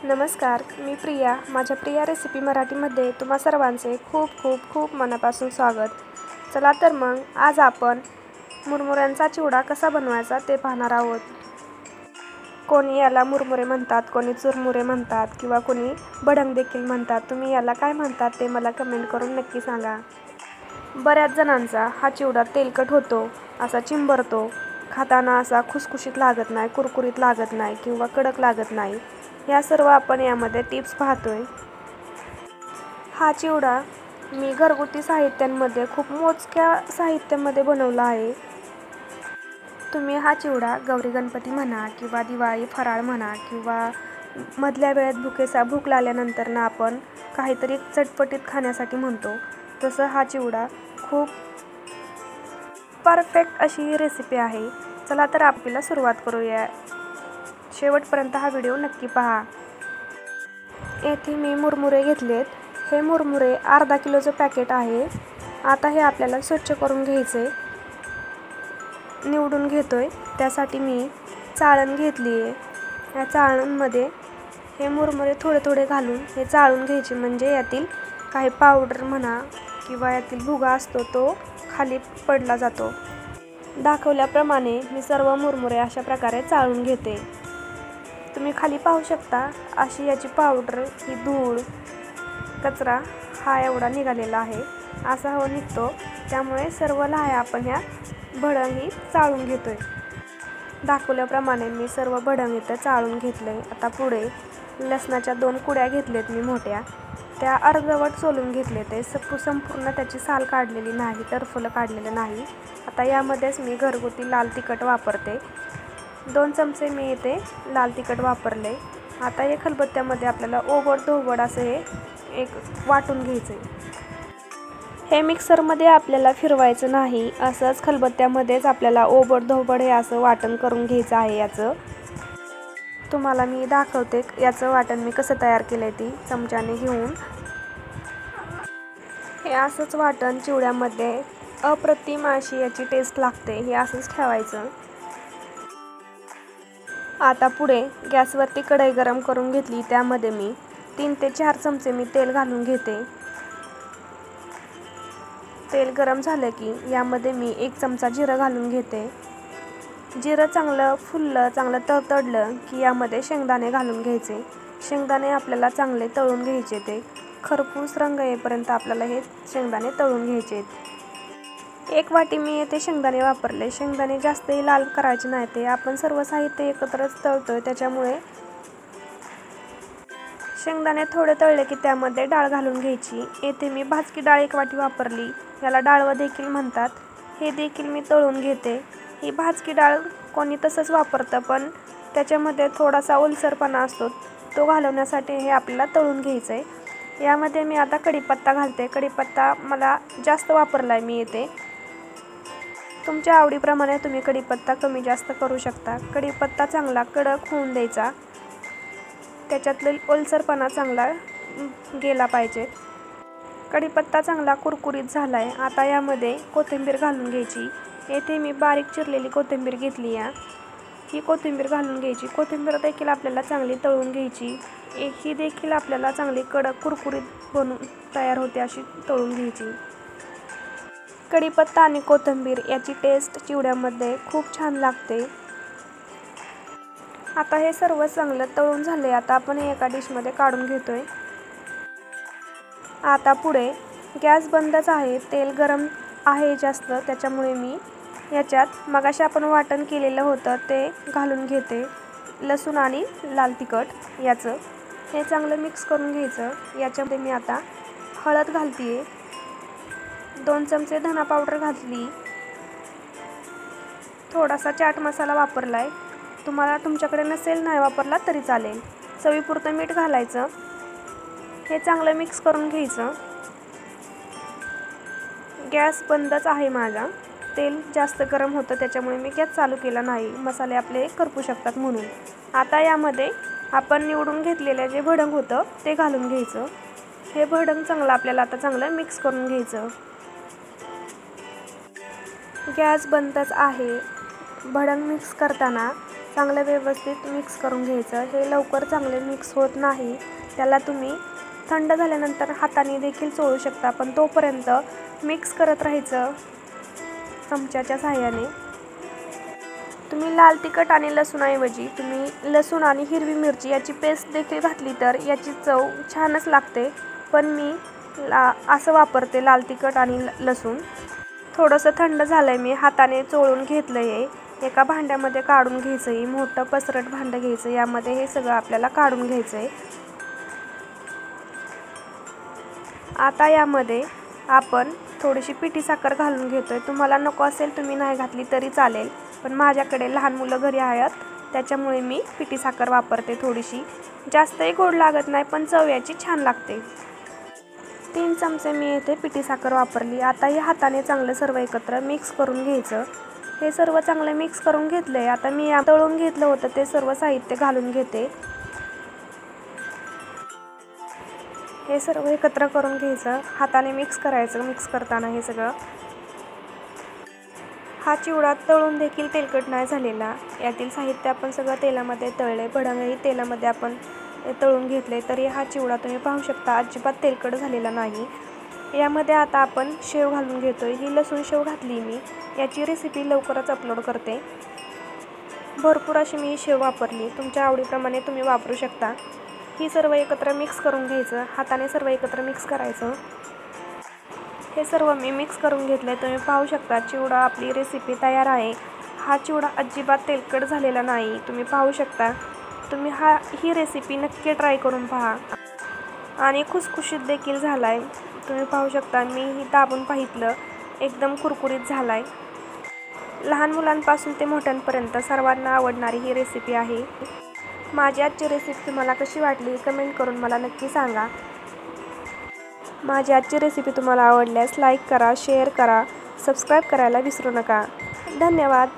नमस्कार, मी प्रिया. माझ्या प्रिया रेसिपी मराठीमध्ये तुम्हा सर्वांचे खूप खूप खूप मनापासून स्वागत. चला तर मग आज आपण मुरमुऱ्यांचा चिवडा कसा बनवायचा ते पाहणार आहोत. कोणी याला मुरमुरे म्हणतात, कोणी चुरमुरे म्हणतात किंवा कोणी भडंग देखील म्हणतात. तुम्ही याला काय म्हणतात ते मला कमेंट करून नक्की सांगा. बऱ्याच जणांचा हा चिवडा तेलकट होतो, असा चिंबरतो. खाताना असा खुसखुशीत लागत नाही, कुरकुरीत लागत नाही किंवा कडक लागत नाही. या सर्व आपण यामध्ये टिप्स पाहतोय. हा चिवडा मी घरगुती साहित्यांमध्ये खूप मोजक्या साहित्यामध्ये बनवला आहे. तुम्ही हा चिवडा गौरी गणपती म्हणा किंवा दिवाळी फराळ म्हणा किंवा मधल्या वेळेत भूक लागल्यानंतर आपण काहीतरी चटपटीत खाण्यासाठी म्हणतो, तसं हा चिवडा खूप परफेक्ट अशी ही रेसिपी आहे. चला तर आपल्याला सुरुवात करूया. शेवटपर्यंत हा व्हिडिओ नक्की पहा. येथे मी मुरमुरे घेतलेत. हे मुरमुरे अर्धा किलोचं पॅकेट आहे. आता हे आपल्याला स्वच्छ करून घ्यायचे. निवडून घेतोय त्यासाठी मी चाळण घेतली आहे. या चाळणमध्ये हे मुरमुरे थोडे थोडे घालून हे चाळून घ्यायचे, म्हणजे यातील काही पावडर म्हणा किंवा यातील भुगा असतो तो खाली पडला जातो. दाखवल्याप्रमाणे मी सर्व मुरमुरे अशा प्रकारे चाळून घेते. तुम्ही खाली पाहू शकता अशी याची पावडर, ही धूळ कचरा हा एवढा निघालेला आहे. असा हो निघतो. त्यामुळे सर्व लाह्या आपण ह्या भडंगी चाळून घेतोय. दाखवल्याप्रमाणे मी सर्व भडंग इथं चाळून घेतलंय. आता पुढे लसणाच्या 2 कुड्या घेतलेत मी मोठ्या, त्या अर्धवट सोलून घेतले. ते संपूर्ण त्याची साल काढलेली नाही, टरफलं काढलेलं नाही. आता यामध्येच मी घरगुती लाल तिखट वापरते. 2 चमचे मी इथे लाल तिखट वापरले. आता हे खलबत्त्यामध्ये आपल्याला ओबड-धोबड असं हे एक वाटून घ्यायचं. हे मिक्सरमध्ये आपल्याला फिरवायचं नाही, असंच खलबत्त्यामध्येच आपल्याला ओबड-धोबड हे असं वाटण करून घ्यायचं आहे. याचं तुम्हाला मी दाखवते याचं वाटण मी कसं तयार केलं आहे. ती चमच्याने घेऊन हे असंच वाटण चिवड्यामध्ये अप्रतिम अशी याची टेस्ट लागते. हे असंच ठेवायचं. आता पुढे गॅसवरती कढई गरम करून घेतली. त्यामध्ये मी 3 ते 4 चमचे मी तेल घालून घेते. तेल गरम झालं की यामध्ये मी 1 चमचा जिरं घालून घेते. जिरं चांगलं फुललं, चांगलं तडतडलं की यामध्ये शेंगदाणे घालून घ्यायचे. शेंगदाणे आपल्याला चांगले तळून घ्यायचे. ते खरपूस रंग येईपर्यंत आपल्याला हे शेंगदाणे तळून घ्यायचे. 1 वाटी मी येथे शेंगदाणे वापरले. शेंगदाणे जास्तही लाल करायचे नाही. ते आपण सर्व साहित्य एकत्रच तळतोय, त्याच्यामुळे शेंगदाणे थोडे तळले की त्यामध्ये डाळ घालून घ्यायची. येथे मी भाजकी डाळ 1 वाटी वापरली. याला डाळवं देखील म्हणतात. हे देखील मी तळून घेते. ही भाजकी डाळ कोणी तसंच वापरतं, पण त्याच्यामध्ये थोडासा ओलसरपणा असतो, तो घालवण्यासाठी हे आपल्याला तळून घ्यायचं आहे. यामध्ये मी आता कढीपत्ता घालते. कढीपत्ता मला जास्त वापरला आहे मी येते. तुमच्या आवडीप्रमाणे तुम्ही कढीपत्ता कमी जास्त करू शकता. कढीपत्ता चांगला कडक होऊन द्यायचा, त्याच्यातलं ओलसरपणा चांगला गेला पाहिजे. कढीपत्ता चांगला कुरकुरीत झाला आहे. आता यामध्ये कोथिंबीर घालून घ्यायची. येथे मी बारीक चिरलेली कोथिंबीर घेतली आहे. ही कोथिंबीर घालून घ्यायची. कोथिंबीर देखील आपल्याला चांगली तळून घ्यायची. ही देखील आपल्याला चांगली कडक कुरकुरीत बनून तयार होते अशी तळून घ्यायची. कढीपत्ता आणि कोथिंबीर याची टेस्ट चिवड्यामध्ये खूप छान लागते. आता हे सर्व चांगलं तळून झाले. आता आपण हे एका डिशमध्ये काढून घेतोय. आता पुढे गॅस बंदच आहे. तेल गरम आहे जास्त, त्याच्यामुळे मी याच्यात मगाशी आपण वाटण केलेलं होतं ते घालून घेते. लसूण आणि लाल तिखट याचं हे चांगलं मिक्स करून घ्यायचं. याच्यामध्ये मी आता हळद घालते. 2 चमचे धना पावडर घातली. थोडासा चाट मसाला वापरला आहे. तुम्हाला तुमच्याकडे नसेल नाही वापरला तरी चालेल. चवीपुरतं मीठ घालायचं. हे चांगलं मिक्स करून घ्यायचं. गॅस बंदच आहे माझा. तेल जास्त गरम होतं, त्याच्यामुळे मी गॅस चालू केला नाही. मसाले आपले करपू शकतात म्हणून. आता यामध्ये आपण निवडून घेतलेलं जे भडंग होतं ते घालून घ्यायचं. हे भडंग चांगलं आपल्याला आता चांगलं मिक्स करून घ्यायचं. गॅस बंदच आहे. भडंग मिक्स करताना चांगलं व्यवस्थित मिक्स करून घ्यायचं। हे लवकर चांगले मिक्स होत नाही, त्याला तुम्ही थंड झाल्यानंतर हाताने देखील चोळू शकता, पण तोपर्यंत मिक्स करत राहायचं चमच्याच्या साहाय्याने। तुम्ही लाल तिखट आणि लसूणऐवजी तुम्ही लसूण आणि हिरवी मिरची याची पेस्ट देखील घातली तर याची चव छानच लागते, पण मी असं वापरते लाल तिखट आणि लसूण। थोडंसं थंड झालंय, मी हाताने चोळून घेतलंय। एका भांड्यामध्ये काढून घ्यायचं, मोठं पसरट भांडं घ्यायचं, यामध्ये हे सगळं आपल्याला काढून घ्यायचंय। आता यामध्ये आपण थोडीशी पिठी साखर घालून घेतोय। तुम्हाला नको असेल तुम्ही नाही घातली तरी चालेल, पण माझ्याकडे लहान मुलं घरी आहेत त्याच्यामुळे मी पिठी साखर वापरते थोडीशी। जास्तही गोड लागत नाही, पण चव याची छान लागते। 3 चमचे मी इथे पिठी साखर वापरली। आता हे हाताने चांगलं सर्व एकत्र मिक्स करून घ्यायचं। हे सर्व चांगलं मिक्स करून घेतलंय। आता मी तळून घेतलं होतं ते सर्व साहित्य घालून घेते। हे सर्व एकत्र करून घ्यायचं, हाताने मिक्स करायचं। मिक्स करताना हे सगळं, हा चिवडा तळून देखील तेलकट नाही झालेला। यातील साहित्य आपण सगळं तेलामध्ये तळले, भडंगही तेलामध्ये आपण तळून घेतले, तरी हा चिवडा तुम्ही पाहू शकता अजिबात तेलकट झालेला नाही। यामध्ये आता आपण शेव घालून घेतोय। ही लसूण शेव घातली मी, याची रेसिपी लवकरच अपलोड करते। भरपूर अशी मी शेव वापरली, तुमच्या आवडीप्रमाणे तुम्ही वापरू शकता। ही सर्व एकत्र मिक्स करून घ्यायचं, हाताने सर्व एकत्र मिक्स करायचं। हे सर्व मी मिक्स करून घेतले, तुम्ही पाहू शकता चिवडा आपली रेसिपी तयार आहे। हा चिवडा अजिबात तेलकट झालेला नाही, तुम्ही पाहू शकता। तुम्ही ही रेसिपी नक्की ट्राय करून पहा, आणि खुसखुशीत देखील झालाय। तुम्ही पाहू शकता, मी ही दाबून पाहितलं, एकदम कुरकुरीत झालाय। लहान मुलांपासून ते मोठ्यांपर्यंत सर्वांना आवडणारी ही रेसिपी आहे। माझी आजची रेसिपी तुम्हाला कशी वाटली कमेंट करून मला नक्की सांगा। माझी आजची रेसिपी तुम्हाला आवडल्यास लाईक करा, शेअर करा, सबस्क्राईब करायला विसरू नका। धन्यवाद।